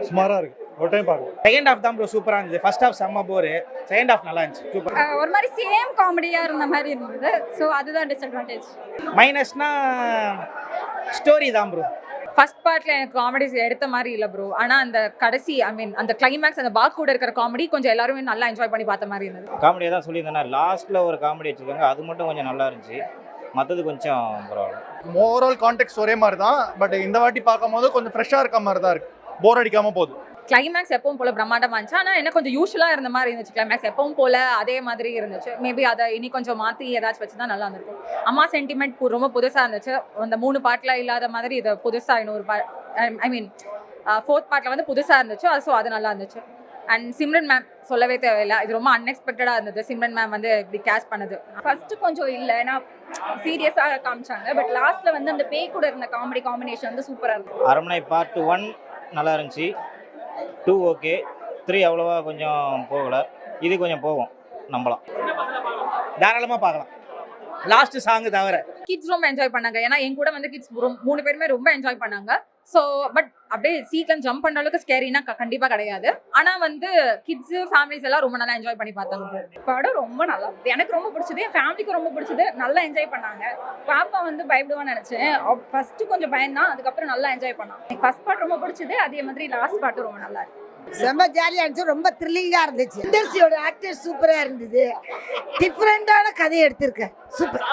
சுமாராக இருக்குது, ஒரு டைம் பார்க்கலாம். செகண்ட் ஹாஃப் தான் ப்ரோ சூப்பராக இருந்தது. ஃபர்ஸ்ட் ஹாஃப் செம்ம போர், செகண்ட் ஹாஃப் நல்லா இருந்துச்சு, சூப்பர். ஒரு மாதிரி சேம் காமெடியாக இருந்த மாதிரி இருந்தது. ஸோ அதுதான் டிஸ்அட்வான்டேஜ். மைனஸ்னா ஸ்டோரி தான் ப்ரோ. ஃபர்ஸ்ட் பார்ட்ல எனக்கு காமெடிஸ் எடுத்த மாதிரி இல்லை ப்ரோ. ஆனால் அந்த கடைசி அந்த கிளைமேக்ஸ், அந்த பாக் கூட இருக்கிற காமெடி கொஞ்சம் எல்லாருமே நல்லா என்ஜாய் பண்ணி பார்த்த மாதிரி இருந்தது. காமெடியாக தான் சொல்லியிருந்தேன். லாஸ்ட்டில் ஒரு காமெடி வச்சுருக்காங்க, அது மட்டும் கொஞ்சம் நல்லா இருந்துச்சு. மற்றது கொஞ்சம் பரவாயில்ல. ஓவரால் கான்டெக்ட் ஒரே மாதிரி தான், பட் இந்த வாட்டி பார்க்கும்போது கொஞ்சம் ஃப்ரெஷ்ஷாக இருக்க மாதிரி தான் இருக்குது, போர் அடிக்காமல் போகுது. கிளைமேக்ஸ் எப்பவும் போல பிரம்மாண்டமாக இருந்துச்சு. ஆனால் என்ன கொஞ்சம் யூஸ்வலாக இருந்த மாதிரி இருந்துச்சு. கிளைமேக்ஸ் எப்பவும் போல அதே மாதிரி இருந்துச்சு. மேபி அதை இனி கொஞ்சம் மாற்றி ஏதாச்சும் வச்சு தான் நல்லா இருந்திருக்கும். அம்மா சென்டிமெண்ட் ரொம்ப புதுசாக இருந்துச்சு. அந்த 3 பார்ட்டில் இல்லாத மாதிரி இதை புதுசாக இன்னொரு ஃபோர்த் பார்ட்டில் வந்து புதுசாக இருந்துச்சு. ஸோ அது நல்லா இருந்துச்சு. அண்ட் சிம்ரன் மேம் சொல்லவே தேவையில்லை, இது ரொம்ப அன்எக்ஸ்பெக்டடாக இருந்தது. சிம்ரன் மேம் வந்து இப்படி கேஷ் பண்ணது ஃபர்ஸ்ட்டு கொஞ்சம் இல்லை, ஏன்னா சீரியஸாக காமிச்சாங்க. பட் லாஸ்ட்டில் வந்து அந்த பேய் கூட இருந்த காம்பினேஷன் வந்து சூப்பராக இருந்துச்சு. அரண்மனை பார்ட் 1 நல்லா இருந்துச்சு, 2 ஓகே, 3 அவ்வளோவா கொஞ்சம் போகலை. இது கொஞ்சம் போகும், நம்பலாம், தாராளமாக பார்க்கலாம். லாஸ்ட் சாங் தவிர கிட்ஸ் ரொம்ப என்ஜாய் பண்ணாங்க. ஏன்னா என் கூட வந்து கிட்ஸ் 3 பேருமே ரொம்ப என்ஜாய் பண்ணாங்க. ஸோ பட் அப்படியே சீக்கிரம் ஜம்ப் பண்ணுற அளவுக்கு ஸ்கேரினா கண்டிப்பாக கிடையாது. ஆனால் வந்து கிட்ஸு ஃபேமிலிஸ் எல்லாம் ரொம்ப நல்லா என்ஜாய் பண்ணி பார்த்தாங்க. படம் ரொம்ப நல்லா இருந்தது, எனக்கு ரொம்ப பிடிச்சது, என் ஃபேமிலிக்கு ரொம்ப பிடிச்சது. நல்லா என்ஜாய் பண்ணாங்க. பாப்பா வந்து பயப்படுவான்னு நினச்சேன். ஃபர்ஸ்ட்டு கொஞ்சம் பயந்தான், அதுக்கப்புறம் நல்லா என்ஜாய் பண்ணான். எனக்கு ஃபர்ஸ்ட் பார்ட் ரொம்ப பிடிச்சது, அதே மாதிரி லாஸ்ட் பார்ட்டும் ரொம்ப நல்லா இருக்கு. செம்ம ஜாலியாக இருந்துச்சு, ரொம்ப த்ரில்லிங்காக இருந்துச்சு. இண்டஸ்ட்ரியோட ஆக்டர் சூப்பராக இருந்தது. டிஃப்ரெண்டான கதையை எடுத்திருக்கேன், சூப்பர்.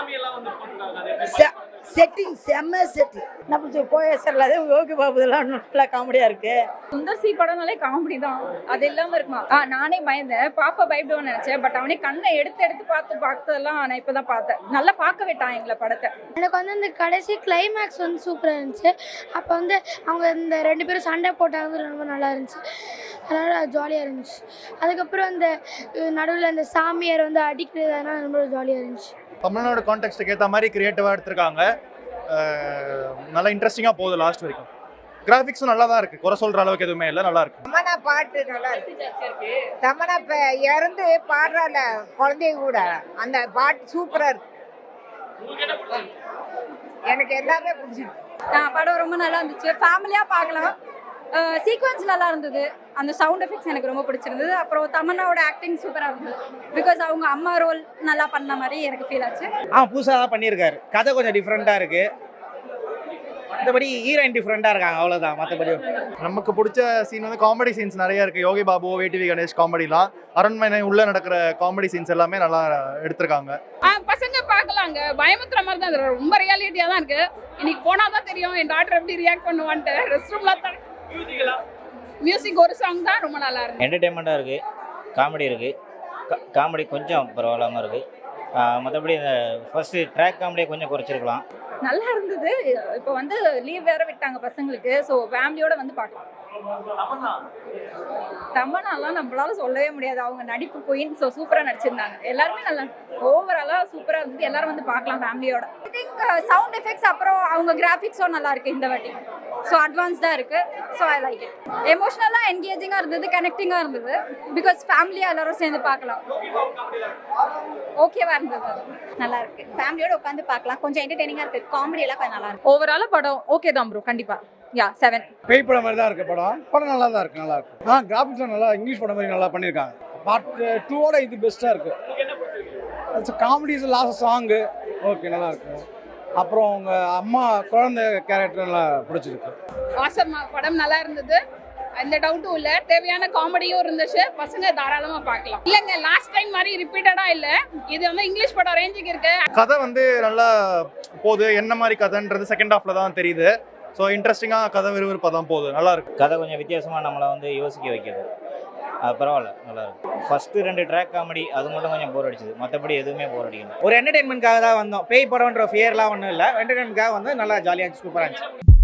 செட்டிங் செம்ம செட்டிங். நம்ம கோயேசர்ல யோகி பாபு இதெல்லாம் நல்லா காமெடியாக இருக்கு. சுந்தர் சி படம்னாலே காமெடி தான், அது இல்லாமல் இருக்குமா? நானே பயந்தேன், பாப்பா பயப்படுவான்னு நினச்சேன். பட் அவனே கண்ணை எடுத்து பார்த்ததெல்லாம் நான் இப்போ தான் பார்த்தேன். நல்லா பார்க்க விட்டான் எங்களை படத்தை. எனக்கு வந்து இந்த கடைசி கிளைமேக்ஸ் வந்து சூப்பராக இருந்துச்சு. அப்போ வந்து அவங்க இந்த 2 பேரும் சண்டை போட்டாங்க, ரொம்ப நல்லா இருந்துச்சு. அதனால் ஜாலியாக இருந்துச்சு. அதுக்கப்புறம் அந்த நடுவில் அந்த சாமியார் வந்து அடிக்கிறதுனால ரொம்ப ஜாலியாக இருந்துச்சு. தமிழ்நாடு கான்டெக்ட்டுக்கு ஏற்ற மாதிரி கிரியேட்டிவாக எடுத்திருக்காங்க. நல்லா இன்ட்ரெஸ்டிங்காக போகுது லாஸ்ட் வரைக்கும். கிராஃபிக்ஸும் நல்லா தான் இருக்குது, குறை சொல்கிற அளவுக்கு எதுவுமே இல்லை, நல்லா இருக்கு. தமனா பாட்டு நல்லா இருக்கு. தமனா இப்போ இறந்து பாடுறால குழந்தைய கூட, அந்த பாட்டு சூப்பராக இருக்கு. எனக்கு எல்லாமே பிடிச்சிருக்கு. படம் ரொம்ப நல்லா இருந்துச்சு, ஃபேமிலியாக பார்க்கலாம். சீக்வன்ஸ் நல்லா இருந்தது, அந்த சவுண்ட் எஃபெக்ட்ஸ் எனக்கு ரொம்ப பிடிச்சிருந்தது. அப்புறம் தமன்னாவோட ஆக்டிங் சூப்பராக இருந்தது. பிகாஸ் அவங்க அம்மா ரோல் நல்லா பண்ண மாதிரி எனக்கு ஃபீல் ஆச்சு. புதுசாக தான் பண்ணியிருக்காரு, கதை கொஞ்சம் டிஃப்ரெண்ட்டாக இருக்குது. மற்றபடி ஹீரோயின் டிஃப்ரெண்ட்டாக இருக்காங்க, அவ்வளோதான். மற்றபடி நமக்கு பிடிச்ச சீன் வந்து காமெடி சீன்ஸ் நிறைய இருக்குது. யோகி பாபு, வேடிவி கணேஷ் காமெடிலாம், அரண்மனை உள்ளே நடக்கிற காமெடி சீன்ஸ் எல்லாமே நல்லா எடுத்திருக்காங்க. பசங்க பார்க்கலாங்க, பயமுத்துற மாதிரி தான் இருக்கு, ரொம்ப ரியாலிட்டியாக தான் இருக்குது. இன்னைக்கு போனால் தான் தெரியும் என் டாக்டர் எப்படி ரியாக்ட் பண்ணுவான்ட்டு. ரெஸ்ட் ரூமில் தான் மியூசிக் ஒரு சாங் தான் ரொம்ப நல்லா இருக்கு. என்டர்டெயின்மெண்ட்டாக இருக்குது, காமெடி இருக்குது. காமெடி கொஞ்சம் பரவாயில்லாமல் இருக்குது. மற்றபடி இந்த ஃபர்ஸ்ட்டு ட்ராக் காமெடியை கொஞ்சம் குறைச்சிருக்கலாம். நல்லா இருந்தது. இப்போ வந்து லீவ் வேற விட்டாங்க பசங்களுக்கு, ஸோ ஃபேமிலியோட வந்து பார்க்கலாம். தமன்னாலாம் நம்மளால சொல்லவே முடியாது, அவங்க நடிப்பு குயின். ஸோ சூப்பராக நடிச்சிருந்தாங்க, எல்லாருமே நல்லா ஓவராலாக சூப்பராக இருந்தது. எல்லாரும் வந்து பார்க்கலாம் ஃபேமிலியோட. ஐ திங்க் சவுண்ட் எஃபெக்ட்ஸ் அப்புறம் அவங்க கிராஃபிக்ஸும் நல்லா இருக்கு இந்த வாட்டி. ஸோ அட்வான்ஸ்டாக இருக்கு. So I like it. எமோஷ்னலாக என்கேஜிங்காக இருந்தது, கனெக்டிங்காக இருந்தது. பிகாஸ் ஃபேமிலியாக எல்லாரும் சேர்ந்து பார்க்கலாம். ஓகேவா இருந்தது, நல்லா இருக்கு. ஃபேமிலியோட உட்காந்து பார்க்கலாம், கொஞ்சம் என்டர்டெய்னிங்காக இருக்கு. காமெடி எல்லாம் கொஞ்சம் நல்லா இருக்கு. ஓவராலாக படம் ஓகே தான் ப்ரோ, கண்டிப்பாக. 7. பேய் படம் மாதிரி தான் இருக்குது படம். படம் நல்லா தான் இருக்குது, நல்லா இருக்கு. கிராஃபிக்ஸ்லாம் நல்லா இங்கிலீஷ் படம் மாதிரி நல்லா பண்ணியிருக்காங்க. பார்ட் 2ஓட இது பெஸ்ட்டாக இருக்குது. காமெடிஸ், லாஸ்ட் சாங்கு ஓகே நல்லா இருக்கு. அப்புறம் அவங்க அம்மா குழந்தை கேரக்டர் நல்லா பிடிச்சிருக்கு. ஆசமா படம் நல்லா இருந்தது, எந்த டவுட்டும் இல்லை. தேவையான காமெடியும் இருந்துச்சு, பசங்க தாராளமாக பார்க்கலாம். இல்லைங்க, லாஸ்ட் டைம் மாதிரி ரிப்பீட்டடாக இல்லை, இது வந்து இங்கிலீஷ் படம் ரேஞ்சுக்கு இருக்கு. கதை வந்து நல்லா போகுது, என்ன மாதிரி கதைன்றது செகண்ட் ஹாஃபில் தான் தெரியுது. ஸோ இன்ட்ரெஸ்டிங்காக கதை விறுவிறுப்பாக தான் போகுது, நல்லா இருக்கு. கதை கொஞ்சம் வித்தியாசமாக நம்மளை வந்து யோசிக்க வைக்கிது. பரவாயில்ல, நல்லா இருக்கு. ஃபர்ஸ்ட்டு 2 ட்ராக் காமெடி அது மட்டும் கொஞ்சம் போர் அடிச்சது, மற்றபடி எதுவுமே போர் அடிக்கல. ஒரு என்டர்டெயின்மெண்ட்காக தான் வந்தோம். பேய் படம்ன்ற ஃபியர்லாம் ஒன்றும் இல்லை, என்டர்டெயின்மெண்ட்காக வந்து நல்லா ஜாலியாக இருந்துச்சு, சூப்பராக இருந்துச்சு.